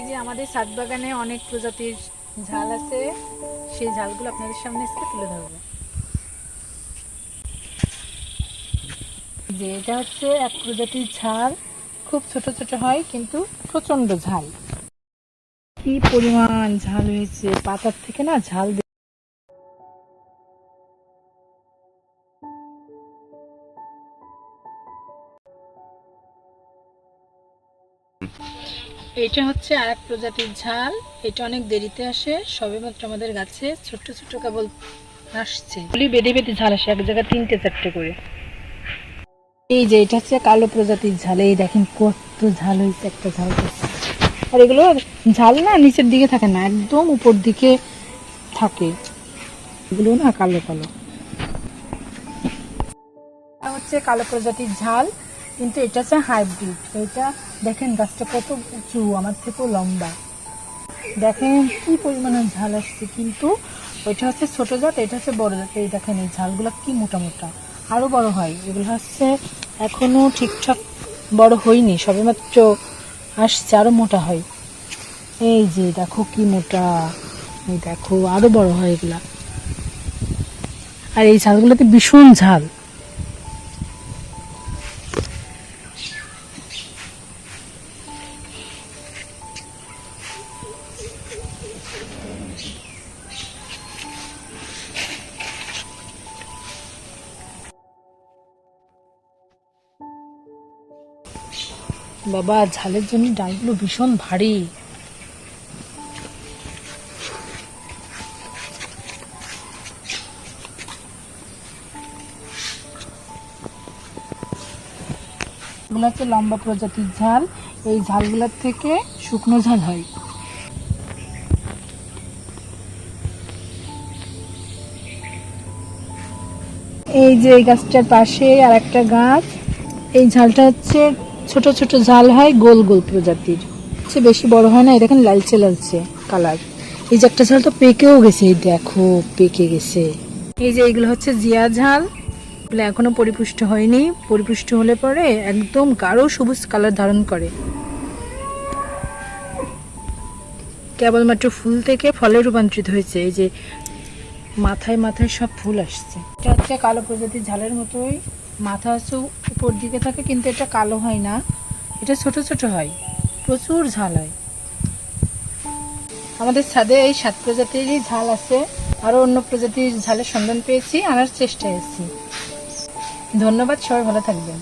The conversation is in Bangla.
এই যে আমাদের ছাদ বাগানে অনেক প্রজাতির ঝাল আছে, সেই ঝালগুলো আপনাদের সামনে আজকে তুলে ধরবো। যে এটা হচ্ছে এক প্রজাতির ঝাল, খুব ছোট ছোট হয় কিন্তু প্রচন্ড ঝাল। কি পরিমাণ ঝাল হয়েছে, পাতার থেকে না ঝাল। এটা হচ্ছে আরেক প্রজাতির ঝাল, এটা অনেক দেরিতে আসে, সবেমাত্র আমাদের গাছে ছোট ছোট কেবল আসছে। বেঁধে বেঁধে ঝাল আসে, এক জায়গায় 3টে 4টে করে। এই যে এটা হচ্ছে কালো প্রজাতির ঝাল, এই দেখেন কত ঝাল হয়েছে একটা ঝাল। আর এগুলো ঝাল না নিচের দিকে থাকে না, একদম উপর দিকে থাকে, এগুলো না কালো কালো। হচ্ছে কালো প্রজাতির ঝাল, কিন্তু এটা হচ্ছে হাইব্রিড। এটা দেখেন গাছটা কত উঁচু, আমার থেকেও লম্বা। দেখেন কি পরিমাণে ঝাল আসছে, কিন্তু ওইটা হচ্ছে ছোট জাত, এটা হচ্ছে বড় জাত। এই দেখেন এই ঝালগুলো কি মোটা মোটা, আরো বড় হয়। এগুলো হচ্ছে এখনো ঠিকঠাক বড় হয়নি, সবেমাত্র আসছে, আরো মোটা হয়। এই যে দেখো কি মোটা, এই দেখো আরো বড় হয় এগুলা। আর এই ঝালগুলোতে ভীষণ ঝাল। বাবা, ঝালের জন্য ডালগুলো ভীষণ ভারী। এগুলো হচ্ছে লম্বা প্রজাতির ঝাল, এই ঝালগুলোর থেকে শুকনো ঝাল হয়। এই যে এই গাছটার পাশে আর একটা গাছ, এই ঝালটা হচ্ছে ছোট ছোট ঝাল হয়, গোল গোল প্রজাতির, হচ্ছে বেশি বড় হয় না। এই দেখেন লালচে লালচে কালার। এই যে একটা ঝাল তো পেকেও গেছে, এই দেখো পেকে গেছে। এই যে এগুলো হচ্ছে জিয়া ঝাল, এগুলো এখনো পরিপুষ্ট হয়নি, পরিপুষ্ট হলে পরে একদম গাঢ় সবুজ কালার ধারণ করে। কেবলমাত্র ফুল থেকে ফলে রূপান্তরিত হয়েছে। এই যে মাথায় মাথায় সব ফুল আসছে। এটা হচ্ছে কালো প্রজাতির ঝালের মতোই, মাথা হচ্ছে উপর দিকে থাকে, কিন্তু এটা কালো হয় না, এটা ছোট ছোট হয়, প্রচুর ঝাল হয়। আমাদের ছাদে এই 7 প্রজাতিরই ঝাল আছে, আরো অন্য প্রজাতির ঝালের সন্ধান পেয়েছি, আনার চেষ্টায় আছি। ধন্যবাদ, সবাই ভালো থাকবেন।